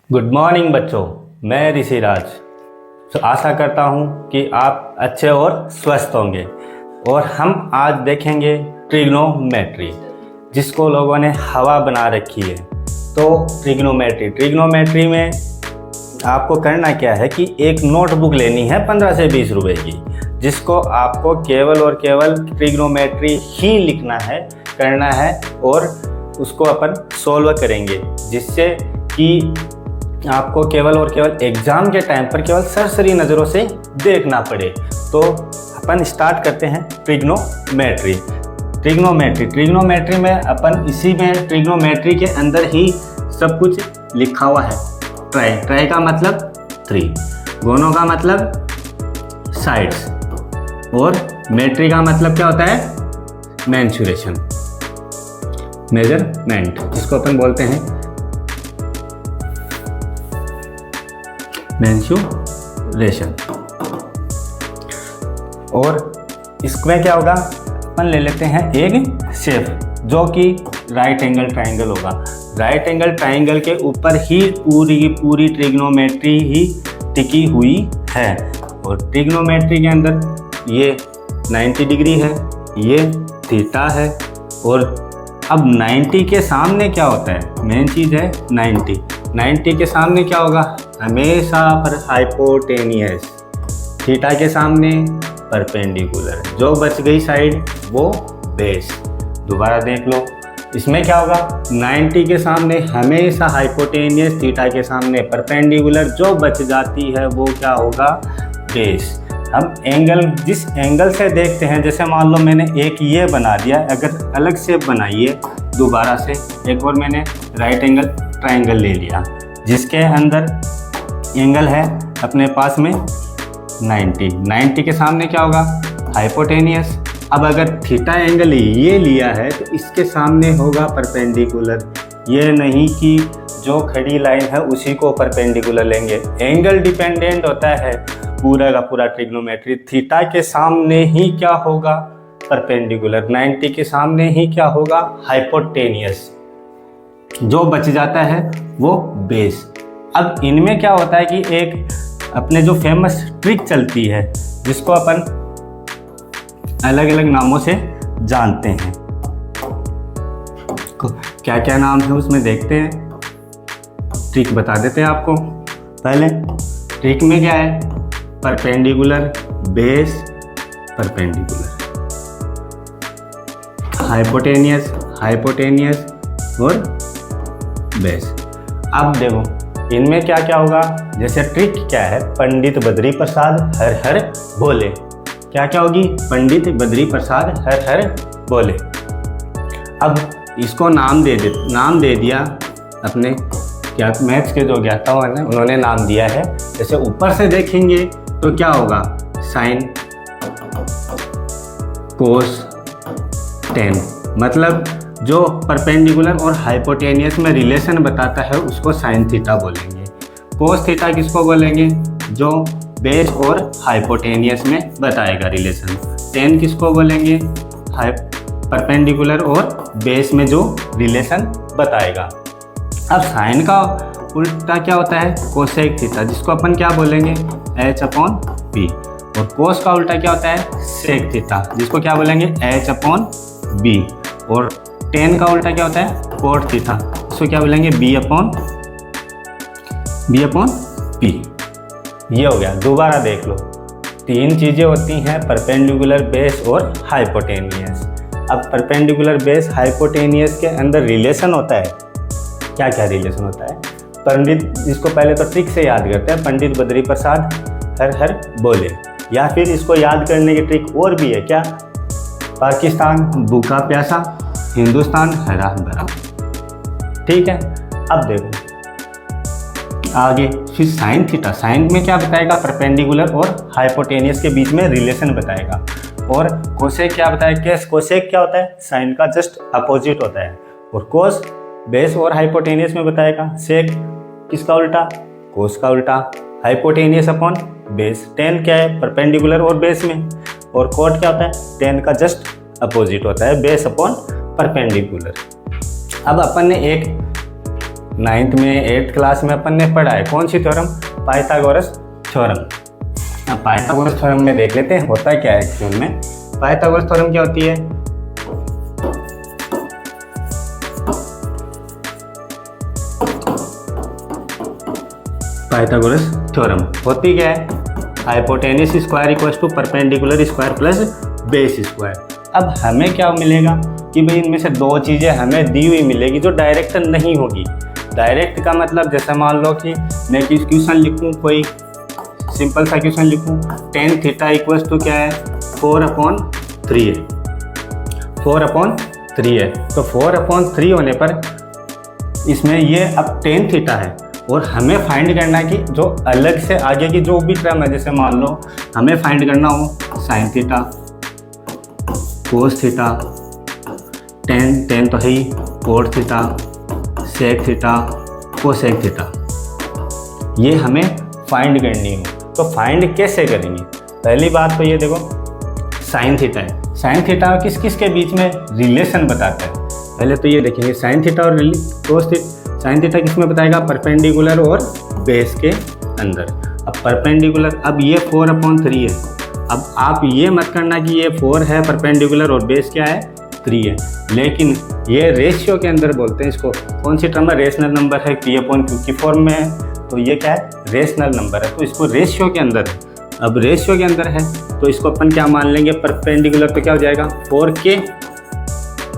Good morning बच्चों, मैं ऋषिराज। आशा करता हूँ कि आप अच्छे और स्वस्थ होंगे। और हम आज देखेंगे ट्रिग्नोमेट्री, जिसको लोगों ने हवा बना रखी है। तो ट्रिग्नोमेट्री में आपको करना क्या है कि एक नोटबुक लेनी है 15 से 20 रुपए की, जिसको आपको केवल और केवल ट्रिग्नोमेट्री ही लिखना है, करना है और उसको अपन सोल्व करेंगे, जिससे कि आपको केवल और केवल एग्ज़ाम के टाइम पर केवल सरसरी नज़रों से देखना पड़े। तो अपन स्टार्ट करते हैं ट्रिग्नोमेट्री में अपन इसी में ट्रिग्नोमेट्री के अंदर ही सब कुछ लिखा हुआ है। ट्राई का मतलब 3, गोनो का मतलब साइड्स और मेट्री का मतलब क्या होता है? मेजरमेंट, जिसको अपन बोलते हैं मेंसुरेशन। और इसमें क्या होगा, अपन ले लेते हैं एक शेप जो कि राइट एंगल ट्राइंगल होगा। राइट एंगल ट्राइंगल के ऊपर ही पूरी की पूरी ट्रिग्नोमेट्री ही टिकी हुई है। और ट्रिग्नोमेट्री के अंदर ये 90 डिग्री है, ये थीटा है। और अब 90 के सामने क्या होता है? मेन चीज़ है 90 के सामने क्या होगा? हमेशा पर हाइपोटेनियस। थीटा के सामने परपेंडिकुलर, जो बच गई साइड वो बेस। दोबारा देख लो, इसमें क्या होगा? 90 के सामने हमेशा हाइपोटेनियस, थीटा के सामने परपेंडिकुलर, जो बच जाती है वो क्या होगा? बेस। हम एंगल जिस एंगल से देखते हैं, जैसे मान लो मैंने एक ये बना दिया, अगर अलग शेप बनाइए दोबारा से, एक और मैंने राइट एंगल ट्राइंगल ले लिया जिसके अंदर एंगल है अपने पास में 90 के सामने क्या होगा? हाइपोटेनियस। अब अगर थीटा एंगल ये लिया है तो इसके सामने होगा परपेंडिकुलर। ये नहीं कि जो खड़ी लाइन है उसी को परपेंडिकुलर लेंगे। एंगल डिपेंडेंट होता है पूरा का पूरा ट्रिग्नोमेट्री। थीटा के सामने ही क्या होगा? परपेंडिकुलर। 90 के सामने ही क्या होगा? हाइपोटेनियस। जो बच जाता है वो बेस। अब इनमें क्या होता है कि एक अपने जो फेमस ट्रिक चलती है, जिसको अपन अलग अलग नामों से जानते हैं। क्या क्या नाम है उसमें देखते हैं, ट्रिक बता देते हैं आपको। पहले ट्रिक में क्या है? परपेंडिकुलर, बेस, परपेंडिकुलर, हाइपोटेनियस और बेस। अब देखो इनमें क्या क्या होगा। जैसे ट्रिक क्या है? पंडित बद्री प्रसाद हर हर बोले। क्या क्या होगी? पंडित बद्री प्रसाद हर हर बोले। अब इसको नाम दे दिया अपने क्या मैथ्स के जो ज्ञाताओं हैं उन्होंने नाम दिया है। जैसे ऊपर से देखेंगे तो क्या होगा? साइन कोस टेन, मतलब जो परपेंडिकुलर और हाइपोटेनियस में रिलेशन बताता है उसको साइन थीटा बोलेंगे। कोस थीटा किसको बोलेंगे? जो बेस और हाइपोटेनियस में बताएगा रिलेशन। टेन किसको बोलेंगे? परपेंडिकुलर और बेस में जो रिलेशन बताएगा। अब साइन का उल्टा क्या होता है? कोसेक थीटा, जिसको अपन क्या बोलेंगे? h/p। और कोस का उल्टा क्या होता है? सेक थीटा, जिसको क्या बोलेंगे? h/b। और टेन का उल्टा क्या होता है? कोट थीटा, इसको क्या बोलेंगे? b/p। ये हो गया। दोबारा देख लो, 3 चीज़ें होती हैं, परपेंडिकुलर, बेस और हाइपोटेनियस। अब परपेंडिकुलर, बेस, हाइपोटेनियस के अंदर रिलेशन होता है। क्या क्या रिलेशन होता है? पंडित, जिसको पहले तो ट्रिक से याद करते हैं, पंडित बद्री प्रसाद हर हर बोले। या फिर इसको याद करने की ट्रिक और भी है। क्या? पाकिस्तान भूखा प्यासा, हिंदुस्तान हरा भरा। ठीक है। अब देखो आगे फिर साइन थीटा। साइन में क्या बताएगा? परपेंडिकुलर और हाइपोटेनियस के बीच में रिलेशन बताएगा। और कोसेक क्या बताएगा? कोसेक क्या होता है? साइन का जस्ट अपोजिट होता है। और कोस बेस और हाइपोटेनियस में बताएगा। सेक किसका उल्टा? कोस का उल्टा। Hypotenuse upon base. टेन क्या है? परपेंडिकुलर और बेस में। और कोट क्या होता है? टेन का जस्ट अपोजिट होता है, बेस अपॉन परपेंडिकुलर। अब अपन ने एक 9th में 8th क्लास में अपन ने पढ़ा है। कौन सी थ्योरम? Pythagoras theorem. अब पाइथागोरस थ्योरम में देख लेते हैं होता क्या है एक्चुअल में। पाइथागोरस थ्योरम क्या होती है? पाइथागोरस थ्योरम होती क्या है? Hypotenuse square equals to perpendicular square plus base square. अब हमें क्या मिलेगा कि भाई इनमें से दो चीज़ें हमें दी हुई मिलेगी जो डायरेक्ट नहीं होगी। डायरेक्ट का मतलब जैसे मान लो कि मैं क्वेश्चन लिखूं, कोई सिंपल सा क्वेश्चन लिखूं, tan थीटा इक्वल्स टू क्या है? 4/3 है। 4/3 है तो 4/3 होने पर इसमें ये अब tan थीटा है और हमें फाइंड करना है कि जो अलग से आगे की जो भी टर्म है, जैसे मान लो हमें फाइंड करना हो sin theta, cos theta, tan तो है ही, cot theta, sec theta, cosec theta, ये हमें फाइंड करनी हो तो फाइंड कैसे करेंगे? पहली बात तो ये देखो sin थीटा है। sin थीटा किस किस के बीच में रिलेशन बताता है? पहले तो ये देखेंगे sin थीटा और cos थीटा। sin थीटा किस में बताएगा? परपेंडिकुलर और बेस के अंदर। अब परपेंडिकुलर, अब ये 4/3 है। अब आप ये मत करना कि ये 4 है परपेंडिकुलर और बेस क्या है? 3 है, लेकिन ये रेशियो के अंदर बोलते हैं इसको। कौन सी टर्म है? रेशनल नंबर है, P/Q की फॉर्म में है, तो ये क्या है? रेशनल नंबर है, तो इसको रेशियो के अंदर है। अब रेशियो के अंदर है तो इसको अपन क्या मान लेंगे? परपेंडिकुलर तो क्या हो जाएगा? 4K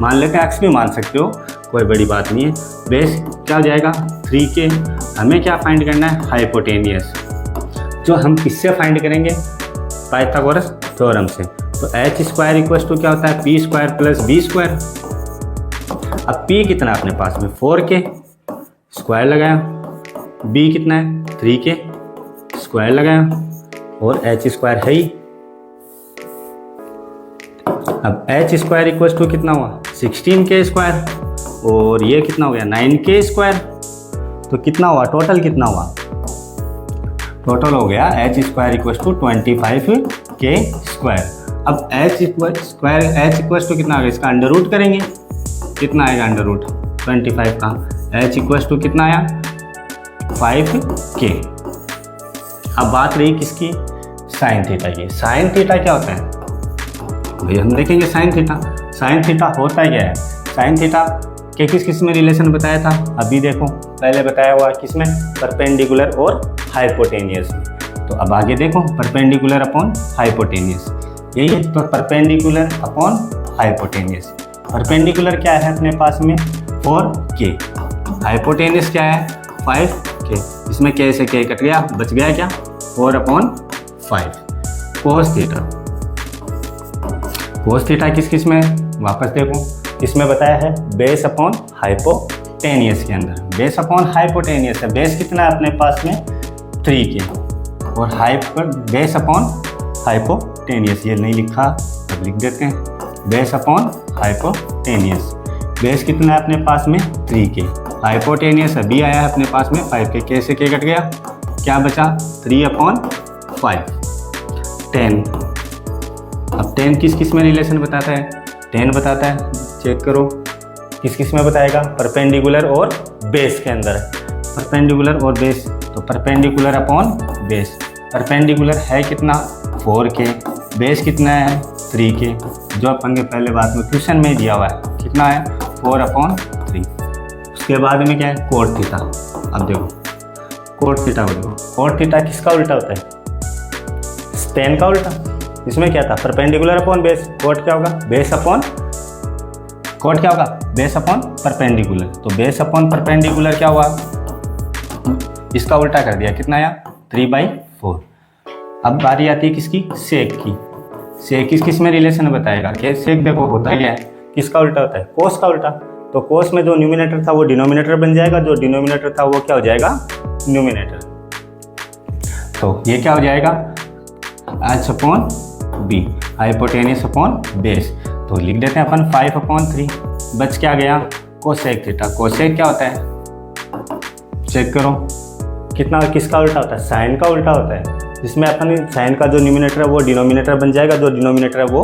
मान लेते हैं, एक्स भी मान सकते हो, कोई बड़ी बात नहीं है। बेस क्या हो जाएगा? 3K। हमें क्या फाइंड करना है? हाइपोटेनियस, जो हम किससे फाइंड करेंगे? पाइथागोरस थ्योरम से। तो h स्क्वायर इक्वल्स टू क्या होता है? p square plus b square. अब p कितना है अपने पास में? 4K स्क्वायर लगाया, b कितना है? 3K स्क्वायर लगाया और h स्क्वायर है ही। अब h स्क्वायर इक्वल्स टू कितना हुआ? 16K स्क्वायर और ये कितना हो गया? 9K square. तो कितना हुआ टोटल? कितना हुआ टोटल? हो गया h square equals to 25K square. अब h इक्वल्स टू कितना आ गया? इसका अंडर रूट करेंगे, कितना आएगा अंडर रूट? 25 का। h इक्वल्स टू कितना आया? 5K। अब बात रही किसकी? साइन थीटा की। साइन थीटा क्या होता है भाई? हम देखेंगे साइन थीटा। साइन थीटा होता क्या है? साइन थीटा के किस में रिलेशन बताया था? अभी देखो, पहले बताया हुआ किस में? परपेंडिकुलर और हाइपोटेनियस में। तो अब आगे देखो, परपेंडिकुलर अपॉन हाइपोटेनियस, यही है। तो परपेंडिकुलर अपॉन हाइपोटेनियस। परपेंडिकुलर क्या है अपने पास में? 4K। हाइपोटेनियस क्या है? 5K। इसमें K से K कट गया, बच गया क्या? 4/5। Cos theta. कोस थीटा किस में? वापस देखो, इसमें बताया है बेस अपॉन हाइपोटेनियस के अंदर। बेस अपॉन हाइपोटेनियस है। बेस कितना है अपने पास में? 3K और बेस अपॉन हाइपोटेनियस, ये नहीं लिखा अब लिख देते हैं। बेस अपॉन हाइपोटेनियस, बेस कितना है अपने पास में? 3K। हाइपोटेनियस अभी आया है अपने पास में 5K। K से K कट गया, क्या बचा? 3/5 10। अब 10 किस में रिलेशन बताता है? 10 बताता है, चेक करो किस में बताएगा? परपेंडिकुलर और बेस के अंदर है। परपेंडिकुलर और बेस, तो परपेंडिकुलर अपॉन बेस। परपेंडिकुलर है कितना? 4K। बेस कितना है? 3K, जो अपन के पहले बात में क्वेश्चन में दिया हुआ है। कितना है? 4/3। उसके बाद में क्या है? Cot theta. अब देखो कोट थीटा को देखो। कोट थीटा किसका उल्टा होता है? tan का उल्टा। इसमें क्या था? Perpendicular upon base. कोट क्या होगा? बेस अपॉन, कोट क्या होगा? Base upon perpendicular. तो बेस अपॉन परपेंडिकुलर क्या हुआ? इसका उल्टा कर दिया, कितना आया? 3/4। अब बारी आती है किसकी? सेक की। सेक किस में रिलेशन बताएगा? कि सेक देखो होता क्या है? किसका उल्टा होता है? कोस का उल्टा। तो कोस में जो न्यूमिनेटर था वो डिनोमिनेटर बन जाएगा, जो डिनोमिनेटर था वो क्या हो जाएगा? न्यूमिनेटर। तो ये क्या हो जाएगा? h upon b, hypotenuse upon base. तो लिख देते हैं अपन 5/3। बच क्या गया? Cosec theta. कोसेक क्या होता है? चेक करो कितना, किसका उल्टा होता है? साइन का उल्टा होता है, जिसमें अपन साइन का जो न्यूमिनेटर है वो डिनोमिनेटर बन जाएगा, जो डिनोमिनेटर है वो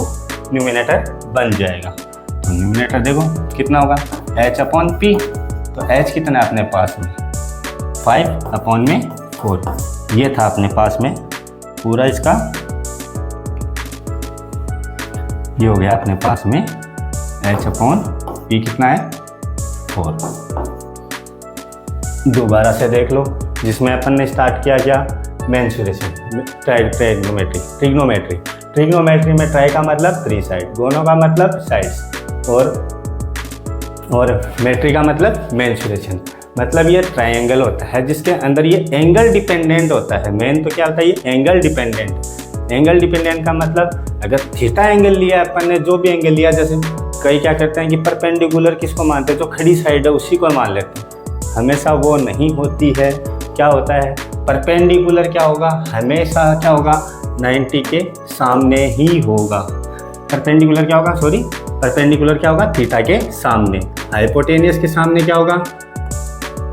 न्यूमिनेटर बन जाएगा। तो न्यूमिनेटर देखो कितना होगा? h upon p। तो h कितना है अपने पास में 5/4। ये था अपने पास में पूरा इसका, ये हो गया अपने पास में h/p कितना है 4। दोबारा से देख लो, जिसमें अपन ने स्टार्ट किया क्या मेंसुरेशन, ट्रिग्नोमेट्री में ट्राई का मतलब 3 साइड, गोनो का मतलब साइड्स, और मेट्री का मतलब मेंसुरेशन। मतलब ये ट्रायंगल होता है जिसके अंदर ये एंगल डिपेंडेंट होता है। मेन तो क्या होता है, ये एंगल डिपेंडेंट। एंगल डिपेंडेंट का मतलब अगर थीटा एंगल लिया अपन ने, जो भी एंगल लिया, जैसे कई क्या करते हैं कि परपेंडिकुलर किसको मानते हैं, जो खड़ी साइड है उसी को मान लेते हैं। हमेशा वो नहीं होती है। क्या होता है परपेंडिकुलर, क्या होगा हमेशा, क्या होगा 90 के सामने ही होगा। परपेंडिकुलर क्या होगा, सॉरी परपेंडिकुलर क्या होगा थीटा के सामने। हाइपोटेनियस के सामने क्या होगा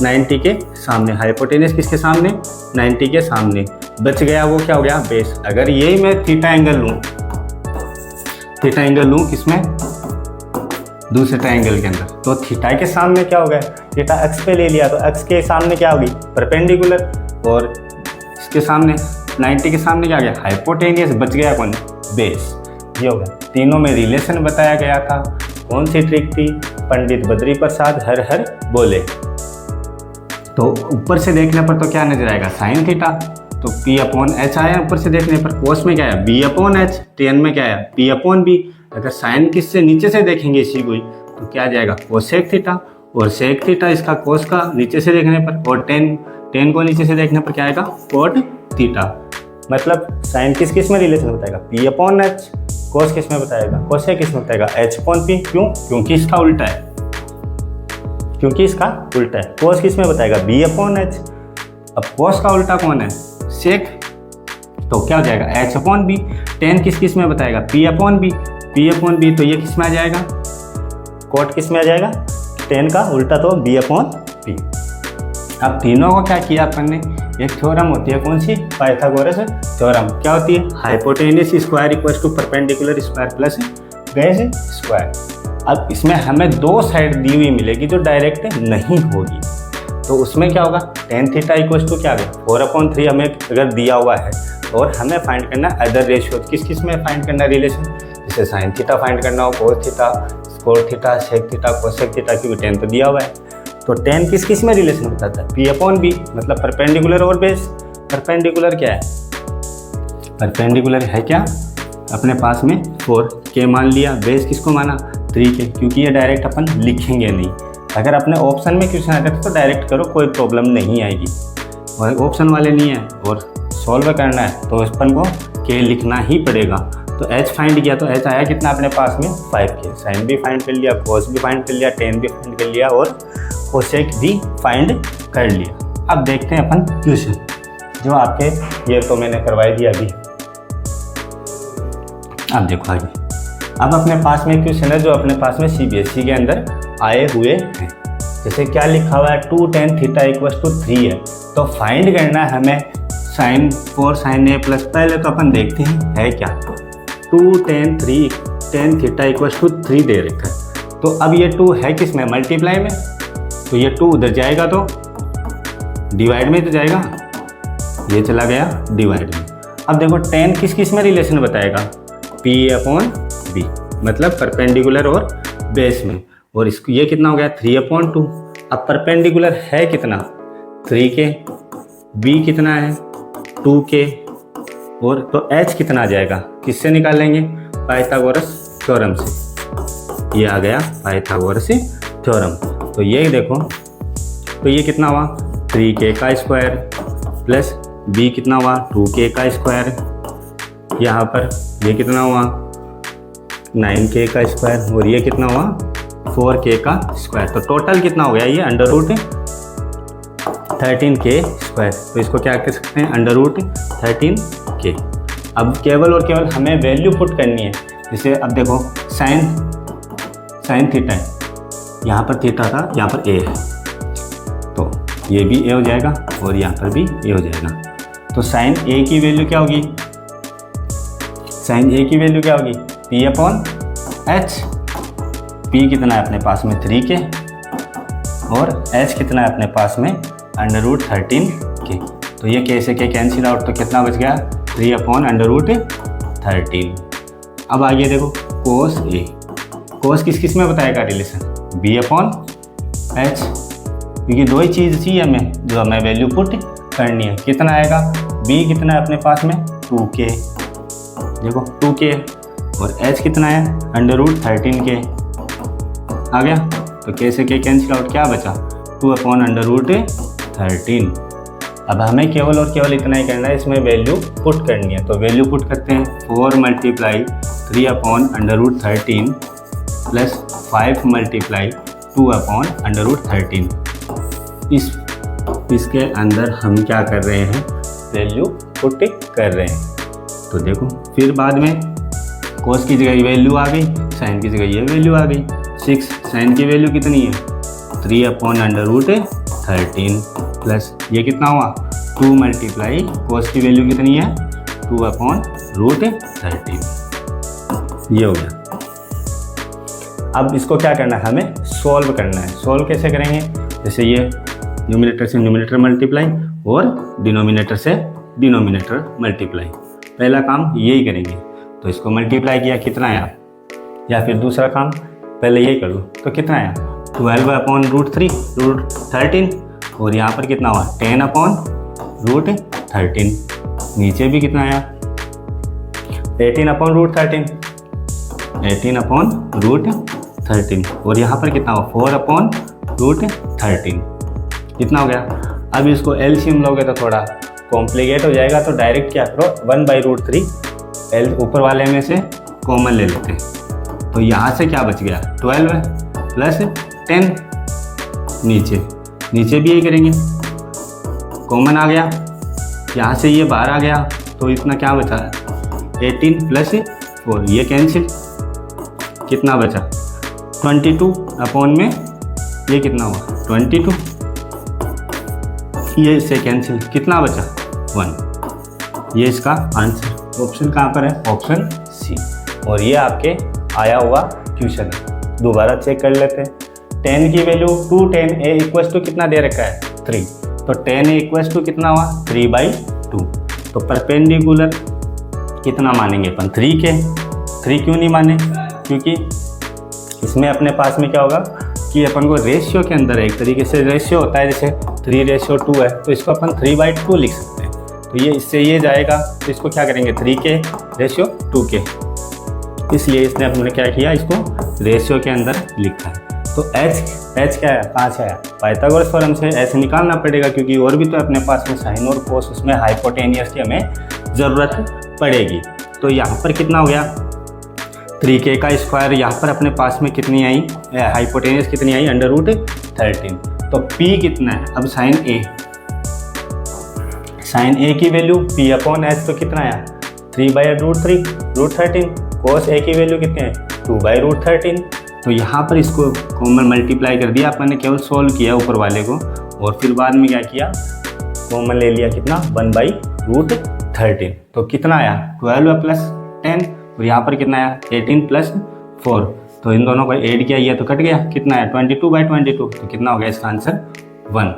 90 के सामने। हाइपोटेनियस किसके सामने 90 के सामने। बच गया वो क्या हो गया बेस। अगर यही मैं थीटा एंगल लूँ किसमें दूसरे ट्रायंगल के अंदर, तो थीटा के सामने क्या हो गया, थीटा एक्स पे ले लिया तो एक्स के सामने क्या होगी परपेंडिकुलर, और इसके सामने 90 के सामने क्या आ गया हाइपोटेनियस। बच गया कौन बेस। ये हो गया। तीनों में रिलेशन बताया गया था। कौन सी ट्रिक थी, पंडित बद्री प्रसाद हर हर बोले। तो ऊपर से देखने पर तो क्या नजर आएगा साइन थीटा, तो p/h आया। ऊपर से देखने पर कोस में क्या है b/h, tan में क्या है p/b। अगर साइन किससे नीचे से देखेंगे इसी को ही, तो क्या आ जाएगा कोसेक थीटा, और सेक थीटा इसका कोस का नीचे से देखने पर, और टेन को नीचे से देखने पर क्या आएगा कोट थीटा। मतलब साइन किस में रिलेशन बताएगा p/h, कोस किस में बताएगा कोसेक किस में बताएगा h/p। क्यों, क्योंकि इसका उल्टा है, कोस किस में बताएगा b/h। अब कोस का उल्टा कौन है सेक, तो क्या हो जाएगा h/b। टेन किस में बताएगा p/b, तो ये किस में आ जाएगा कोट किस में आ जाएगा, टेन का उल्टा तो b/p। अब तीनों को क्या किया अपन ने, एक थ्योरम होती है कौन सी पाइथागोरस थ्योरम। क्या होती है hypotenuse square equal to perpendicular square plus base square. अब इसमें हमें दो साइड दी हुई मिलेगी जो डायरेक्ट नहीं होगी, तो उसमें क्या होगा tan थीटा इक्वल टू क्या आ गया 4/3 हमें अगर दिया हुआ है, और हमें फाइंड करना अदर रेशियो। किस में फाइंड करना रिलेशन, जैसे साइन थीटा फाइंड करना हो, कोस थीटा, स्कोर theta, sec theta, cosec theta, क्योंकि tan तो दिया हुआ है। तो tan किस में रिलेशन बताता है p/b, मतलब परपेंडिकुलर और बेस। परपेंडिकुलर क्या है, परपेंडिकुलर है क्या अपने पास में 4 के मान लिया, बेस किसको माना 3 के, क्योंकि ये डायरेक्ट अपन लिखेंगे नहीं। अगर अपने ऑप्शन में क्वेश्चन आता है तो डायरेक्ट करो, कोई प्रॉब्लम नहीं आएगी। और ऑप्शन वाले नहीं है और सॉल्व करना है तो अपन को के लिखना ही पड़ेगा। तो h फाइंड किया तो h आया कितना अपने पास में 5k। साइन भी फाइंड कर लिया, कोस भी फाइंड कर लिया, tan भी फाइंड कर लिया, और कोसेक भी फाइंड कर लिया। अब देखते हैं अपन क्वेश्चन जो आपके, ये तो मैंने करवाई दिया अभी। अब देखो आगे, अब अपने पास में क्वेश्चन है जो अपने पास में CBSE के अंदर आए हुए हैं। जैसे क्या लिखा हुआ है 2 tan थीटा इक्वल टू 3 है, तो फाइंड करना है हमें साइन 4 sin a प्लस। पहले तो अपन देखते हैं है क्या 2 tan थीटा इक्वल टू 3 दे रखा है। तो अब ये 2 है किस में मल्टीप्लाई में, तो ये 2 उधर जाएगा तो डिवाइड में तो जाएगा, ये चला गया डिवाइड में। अब देखो tan किस में रिलेशन बताएगा p/b, मतलब परपेंडिकुलर और बेस में, और इसको ये कितना हो गया 3/2। अब परपेंडिकुलर है कितना 3k, b कितना है 2k, और तो h कितना आ जाएगा किससे निकालेंगे पाइथागोरस थ्योरम से। ये आ गया पाइथागोरस थ्योरम। तो ये देखो, तो ये कितना हुआ 3k का स्क्वायर प्लस b कितना हुआ 2k का स्क्वायर, यहाँ पर ये कितना हुआ 9k का स्क्वायर, और ये कितना हुआ 4k का स्क्वायर। तो टोटल कितना हो गया ये √13k स्क्वायर। तो इसको क्या कह सकते हैं √13k। अब केवल और केवल हमें वैल्यू पुट करनी है। जैसे अब देखो साइन थीटा है, यहाँ पर थीटा था, यहाँ पर a है, तो ये भी a हो जाएगा और यहाँ पर भी a हो जाएगा। तो साइन a की वैल्यू क्या होगी, साइन a की वैल्यू क्या होगी p/h। p कितना है अपने पास में 3k, और h कितना है अपने पास में √13 के। तो ये कैसे के कैंसिल आउट, तो कितना बच गया 3/√13। अब आगे देखो कोस ए, कोस किस किस में बताएगा रिलेशन, b/h, क्योंकि दो ही चीज़ चाहिए हमें जो हमें वैल्यू पुट करनी है। कितना आएगा, b कितना है अपने पास में 2k, देखो 2k, और h कितना है √13 के आ गया। तो कैसे के कैंसिल आउट, क्या बचा 2/√13। अब हमें केवल और केवल इतना ही करना है, इसमें वैल्यू पुट करनी है। तो वैल्यू पुट करते हैं 4 × 3/√13 प्लस 5 × 2/√13। इसके अंदर हम क्या कर रहे हैं, वैल्यू पुट कर रहे हैं। तो देखो फिर बाद में कोस की जगह वैल्यू आ गई, साइन की जगह ये वैल्यू आ गई। 6 साइन की वैल्यू कितनी है 3/√13 प्लस ये कितना हुआ 2 × कोस की वैल्यू कितनी है 2/√13, ये हो गया। अब इसको क्या करना है, हमें सॉल्व करना है। सॉल्व कैसे करेंगे, जैसे ये न्यूमिनेटर से न्यूमिनेटर मल्टीप्लाई और डिनोमिनेटर से डिनोमिनेटर मल्टीप्लाई, पहला काम यही करेंगे। तो इसको मल्टीप्लाई किया कितना आया, या फिर दूसरा काम पहले यही कर लो, तो कितना आया 12/√13, और यहाँ पर कितना हुआ 10/√13, नीचे भी कितना आया 18/√13, और यहाँ पर कितना हुआ 4/√13, कितना हो गया। अब इसको एलसीएम लोगे तो थोड़ा कॉम्प्लिकेट हो जाएगा, तो डायरेक्ट क्या करो 1/√3 एल ऊपर वाले में से कॉमन ले लेते हैं। तो यहाँ से क्या बच गया 12 प्लस 10, नीचे भी यही करेंगे, कॉमन आ गया, यहाँ से ये बाहर आ गया, तो इतना क्या बचा 18 प्लस 4, ये कैंसिल, कितना बचा 22 में ये कितना हुआ 22, ये इससे कैंसिल, कितना बचा 1, ये इसका आंसर। ऑप्शन कहाँ पर है, ऑप्शन सी। और ये आपके आया हुआ क्वेश्चन है, दोबारा चेक कर लेते हैं। 10 की वैल्यू 2 10 a इक्वल्स टू कितना दे रखा है 3, तो 10 a इक्वल्स टू कितना हुआ 3/2। तो परपेंडिकुलर कितना मानेंगे अपन 3 के, 3 क्यों नहीं माने, क्योंकि इसमें अपने पास में क्या होगा कि अपन को रेशियो के अंदर एक तरीके से रेशियो होता है, जैसे 3:2 है, तो इसको अपन 3/2 लिख सकते हैं। तो ये इससे ये जाएगा, तो इसको क्या करेंगे 3 के रेशियो 2 के, इसलिए इसने अपने क्या किया, इसको रेशियो के अंदर लिखा है। तो h क्या है, 5 है, पाइथागोरस थ्योरम से h निकालना पड़ेगा, क्योंकि और भी तो अपने पास में साइन और कोस, उसमें हाइपोटेनियस की हमें ज़रूरत पड़ेगी। तो यहाँ पर कितना हो गया 3k का स्क्वायर, यहाँ पर अपने पास में कितनी आई हाइपोटेनियस कितनी आई √13। तो p कितना है, अब साइन a की वैल्यू p/h, तो कितना आया 3/√13, कोस a की वैल्यू कितनी है 2/√13। तो यहाँ पर इसको कॉमन मल्टीप्लाई कर दिया अपन ने, केवल सोल्व किया ऊपर वाले को, और फिर बाद में क्या किया कॉमन ले लिया, कितना 1/√13। तो कितना आया 12 प्लस 10, और यहाँ पर कितना आया 18 प्लस 4, तो इन दोनों को ऐड किया, ये तो कट गया, कितना है 22/22, तो कितना हो गया इसका आंसर 1।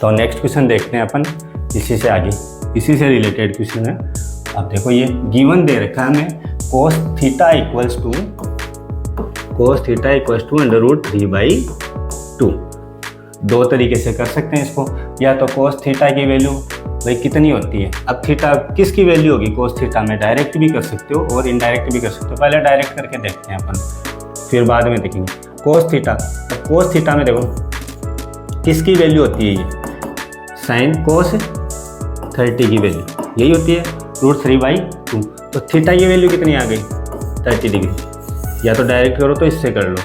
तो नेक्स्ट क्वेश्चन देखते हैं अपन, इसी से आगे, इसी से रिलेटेड क्वेश्चन है। अब देखो ये गिवन दे रखा है हमें cos θ इक्वल्स टू √3/2। दो तरीके से कर सकते हैं इसको, या तो cos θ की वैल्यू भाई कितनी होती है, अब थीटा किसकी वैल्यू होगी cos θ में, डायरेक्ट भी कर सकते हो और इनडायरेक्ट भी कर सकते हो। पहले डायरेक्ट करके देखते हैं अपन, फिर बाद में देखेंगे cos θ। तो cos θ में देखो किसकी वैल्यू होती है, ये साइन cos 30 की वैल्यू यही होती है √3/2। तो थीटा की वैल्यू कितनी आ गई 30 डिग्री, या तो डायरेक्ट करो तो इससे कर लो,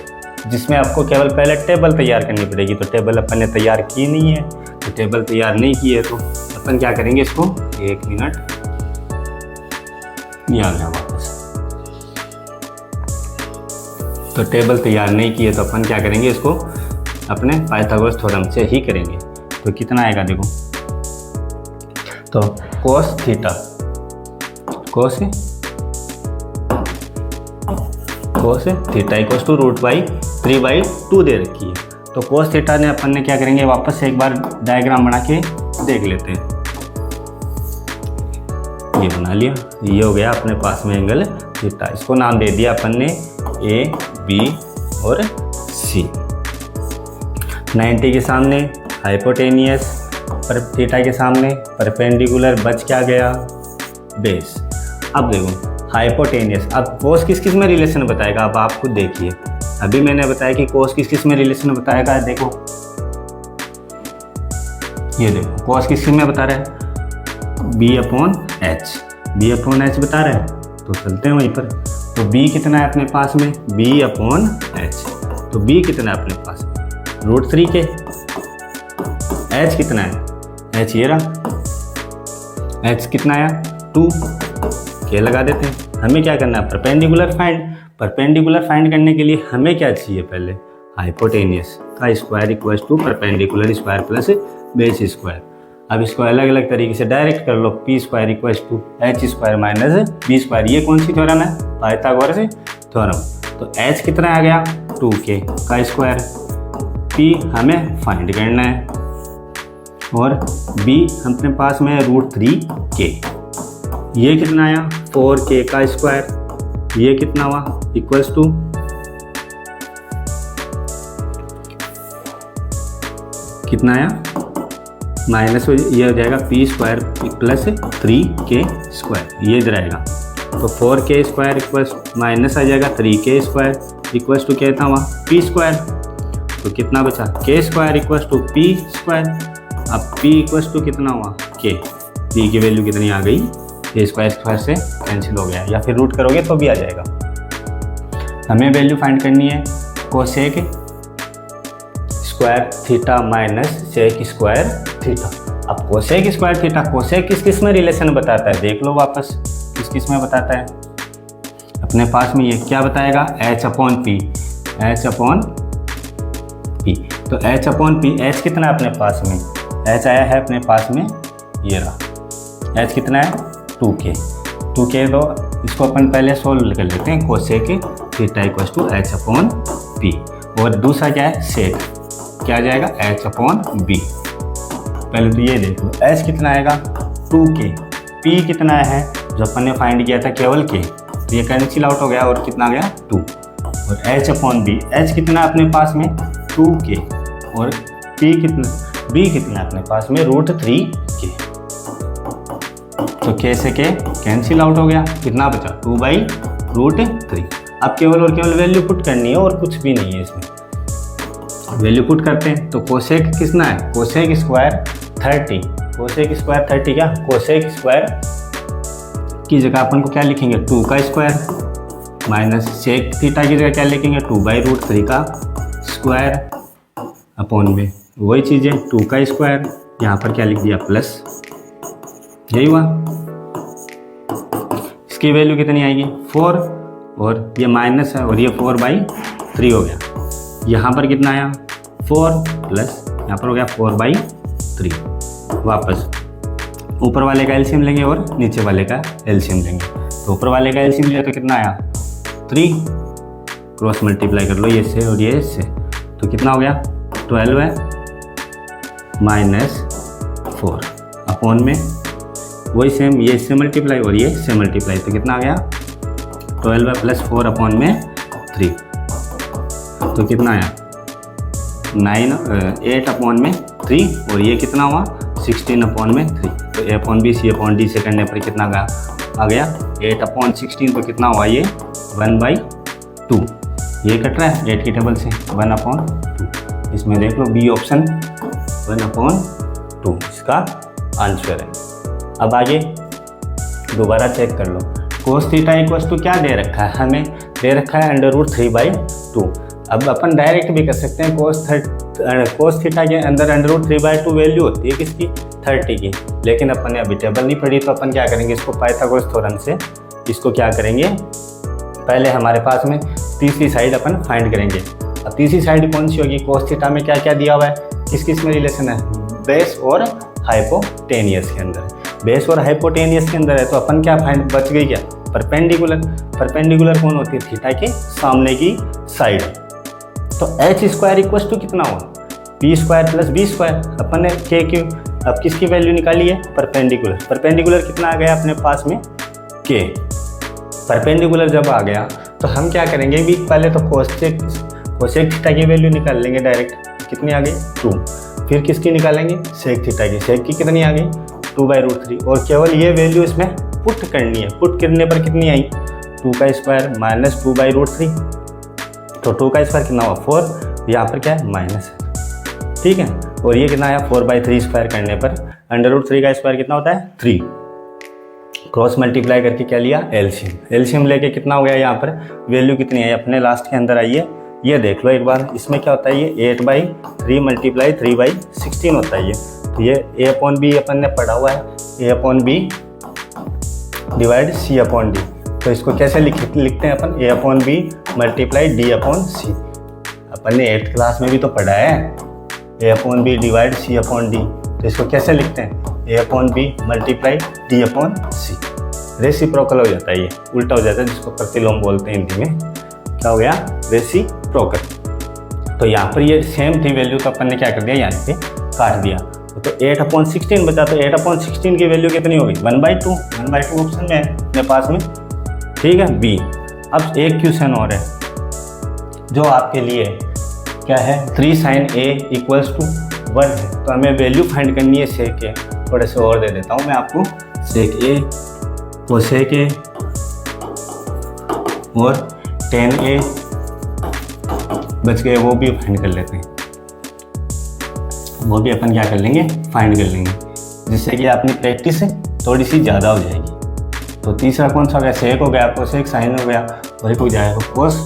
जिसमें आपको केवल पहले टेबल तैयार करनी पड़ेगी। तो टेबल अपन ने तैयार की नहीं है, तो टेबल तैयार नहीं की है, तो अपन क्या करेंगे इसको, 1 मिनट ये आ गया वापस। तो टेबल तैयार नहीं की है, तो अपन क्या करेंगे इसको अपने पाइथागोरस थ्योरम से ही करेंगे। तो कितना आएगा देखो, तो cos θ इक्वल्स टू √3/2 दे रखी है। तो कोस थीटा ने अपन ने क्या करेंगे, वापस से एक बार डायग्राम बना के देख लेते हैं। ये बना लिया, ये हो गया अपने पास में एंगल थीटा। इसको नाम दे दिया अपन ने ए, बी और सी। 90 के सामने हाइपोटेनियस, पर थीटा के सामने परपेंडिकुलर, बच क्या गया बेस। अब देखो हाइपोटेनियस, अब कोस किस किस में रिलेशन बताएगा, अब आप खुद देखिए। अभी मैंने बताया कि कोस किस किस में रिलेशन बताएगा, देखो ये देखो कोस किस किस में बता रहा है, बी अपॉन एच बता रहा है। तो चलते हैं वहीं पर। तो b कितना है अपने पास में, b अपॉन एच। तो b कितना है अपने पास में, √3 के। h कितना है, h ये रहा, h कितना आया 2 के, लगा देते हैं। हमें क्या करना है, परपेंडिकुलर फाइंड करने के लिए हमें क्या चाहिए, पहले हाइपोटेनियस का square equals to perpendicular square plus base square. अब इसको अलग अलग तरीके से डायरेक्ट कर लो, P square equals to H square minus B square. ये कौन सी थ्योरम है, पाइथागोरस थ्योरम। तो एच कितना आ गया 2k का स्क्वायर, पी हमें फाइंड करना है और बी अपने पास में √3k। ये कितना आया 4k का स्क्वायर, ये कितना हुआ इक्वल्स टू कितना आया माइनस, ये हो जाएगा P square plus 3k square, ये इधर आएगा। तो 4k स्क्वायर इक्वल्स माइनस आ जाएगा 3k स्क्वायर इक्वल्स टू क्या था वहाँ पी स्क्वायर। तो कितना बचा k square equals to P square. अब p इक्वल्स टू कितना हुआ k, p की वैल्यू कितनी आ गई, k स्क्वायर से कैंसिल हो गया, या फिर रूट करोगे तो भी आ जाएगा। हमें वैल्यू फाइंड करनी है cosec square theta minus sec square theta. अब कोसेक स्क्वायर थीटा, कोसेक किस किस में रिलेशन बताता है, देख लो वापस किस किस में बताता है। अपने पास में ये क्या बताएगा, h अपॉन पी, तो h अपॉन पी, h कितना है अपने पास में, h आया है अपने पास में ये रहा, h कितना है 2k। तो इसको अपन पहले सोल्व कर लेते हैं, cosec theta equals to h upon P. और दूसरा क्या है सेक, क्या आ जाएगा h अपॉन बी। पहले तो ये देखो h कितना आएगा 2k, p कितना है जो अपन ने फाइंड किया था केवल k, तो ये कैंसिल आउट हो गया और कितना आ गया 2। और h अपॉन b, h कितना अपने पास में 2k और b कितना अपने पास में √3k। तो k से k कैंसिल आउट हो गया, कितना बचा 2/√3। अब केवल और केवल वैल्यू पुट करनी है और कुछ भी नहीं है इसमें। वैल्यू पुट करते हैं तो कोसेक कितना है, कोसेक स्क्वायर 30, कोसेक स्क्वायर 30 क्या, कोसेक स्क्वायर की जगह अपन को क्या लिखेंगे 2 का स्क्वायर माइनस सेक थीटा की जगह क्या लिखेंगे 2/√3 का स्क्वायर अपॉन में वही चीज़ें 2 का स्क्वायर, यहाँ पर क्या लिख दिया प्लस, यही हुआ। इसकी वैल्यू कितनी आएगी 4, और ये माइनस है और ये 4/3 हो गया। यहाँ पर कितना आया 4 प्लस यहाँ पर हो गया 4/3। वापस ऊपर वाले का एलसीएम लेंगे और नीचे वाले का एलसीएम लेंगे। तो ऊपर वाले का एलसीएम लिया तो कितना आया 3, क्रॉस मल्टीप्लाई कर लो ये से और ये से, तो कितना हो गया 12 है माइनस 4 अपॉन में वही सेम, ये इससे मल्टीप्लाई और ये से मल्टीप्लाई, तो कितना आ गया 12 प्लस 4 अपॉन में 3, तो कितना आया 8 अपॉन में 3 और ये कितना हुआ 16 अपॉन में 3। तो a upon B C upon D से करने पर कितना आ गया 8 अपॉन 16, तो कितना हुआ ये 1/2। ये कट रहा है 8 की टेबल से 1/2, इसमें देख लो बी ऑप्शन 1/2 इसका आंसर है। अब आगे दोबारा चेक कर लो, कोस थीटा इक्वल्स टू क्या दे रखा है, हमें दे रखा है √3/2। अब अपन डायरेक्ट भी कर सकते हैं, कोस थीटा के अंदर √3/2 वैल्यू होती है किसकी 30 की, लेकिन अपन ने अभी टेबल नहीं पढ़ी तो अपन क्या करेंगे इसको पाइथागोरस थ्योरम से इसको क्या करेंगे, पहले हमारे पास में तीसरी साइड अपन फाइंड करेंगे। अब तीसरी साइड कौन सी होगी, कोस थीटा में क्या क्या दिया हुआ है, किस किस में रिलेशन है, बेस और हाइपोटेनियस के अंदर। बेस और हाइपोटेनियस के अंदर है तो अपन क्या फाइंड बच गई क्या परपेंडिकुलर। परपेंडिकुलर कौन होती है, थीटा के सामने की साइड। तो एच स्क्वायर इक्वल टू कितना हुआ, P square plus B square. अपन ने के क्यू अब किसकी वैल्यू निकाली है, परपेंडिकुलर। परपेंडिकुलर कितना आ गया अपने पास में, के। परपेंडिकुलर जब आ गया तो हम क्या करेंगे भी, पहले तो कोसेक थीटा की वैल्यू निकाल लेंगे डायरेक्ट, कितनी आ गई 2। फिर किसकी निकालेंगे, सेक थीटा की। सेक की कितनी आ गई 2/√3, और केवल ये वैल्यू इसमें पुट करनी है। पुट करने पर कितनी आई 2 का स्क्वायर माइनस 2/√3, तो 2 का स्क्वायर कितना हुआ 4, यहाँ पर क्या है माइनस है, ठीक है। और ये कितना आया 4/3 स्क्वायर करने पर √3 का स्क्वायर कितना होता है 3। क्रॉस मल्टीप्लाई करके क्या लिया, एलसीएम। एलसीएम लेके कितना हो गया, यहाँ पर वैल्यू कितनी है अपने लास्ट के अंदर आई है, ये देख लो एक बार। इसमें क्या होता है, ये 8/3 मल्टीप्लाई 3/16 होता है ये। तो ये A/B अपन ने पढ़ा हुआ है, A/B डिवाइड C/D। तो इसको कैसे लिखते हैं अपन, A/B मल्टीप्लाई D/C। अपन ने 8th क्लास में भी तो पढ़ा है, A/B डिवाइड C/D। तो इसको कैसे लिखते हैं, A/B मल्टीप्लाई D/C। रेसिप्रोकल हो जाता है, ये उल्टा हो जाता है, जिसको प्रतिलोम बोलते हैं हिंदी में। क्या हो गया, रेसिप्रोकल। तो यहाँ पर ये सेम थी वैल्यू, तो अपन ने क्या कर दिया, यहाँ पे काट दिया। तो 8/16 बचा, तो 8/16 की वैल्यू कितनी होगी 1/2। 1/2 ऑप्शन में है अपने पास में, ठीक है बी। अब एक क्वेश्चन और है जो आपके लिए क्या है, 3 sin A = 1 है। तो हमें वैल्यू फाइंड करनी है सेक ए। थोड़े से और दे देता हूँ मैं आपको, सेक ए, कोसेक ए और tan A बच गए, वो भी फाइंड कर लेते हैं। वो भी अपन क्या कर लेंगे, फाइंड कर लेंगे, जिससे कि अपनी प्रैक्टिस थोड़ी सी ज़्यादा हो जाएगी। तो तीसरा कौन सा हो गया, सेक हो गया, कोसेक साइन हो गया, और एक हो जाएगा कोस,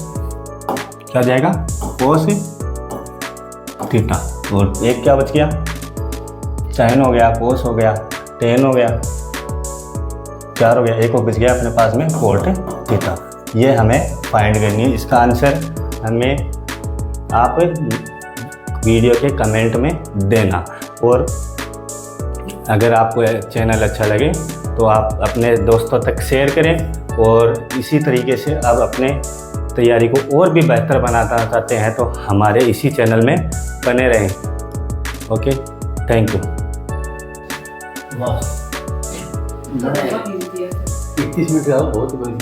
क्या हो जाएगा कोस थीटा। और एक क्या बच गया, साइन हो गया, कोस हो गया, टेन हो गया, 4 हो गया, एक और बच गया अपने पास में कोट थीटा। ये हमें फाइंड करनी है। इसका आंसर हमें आप वीडियो के कमेंट में देना, और अगर आपको चैनल अच्छा लगे तो आप अपने दोस्तों तक शेयर करें। और इसी तरीके से आप अपने तैयारी को और भी बेहतर बनाना चाहते हैं तो हमारे इसी चैनल में बने रहें। Okay, thank you. 21 मिनट बहुत बड़ी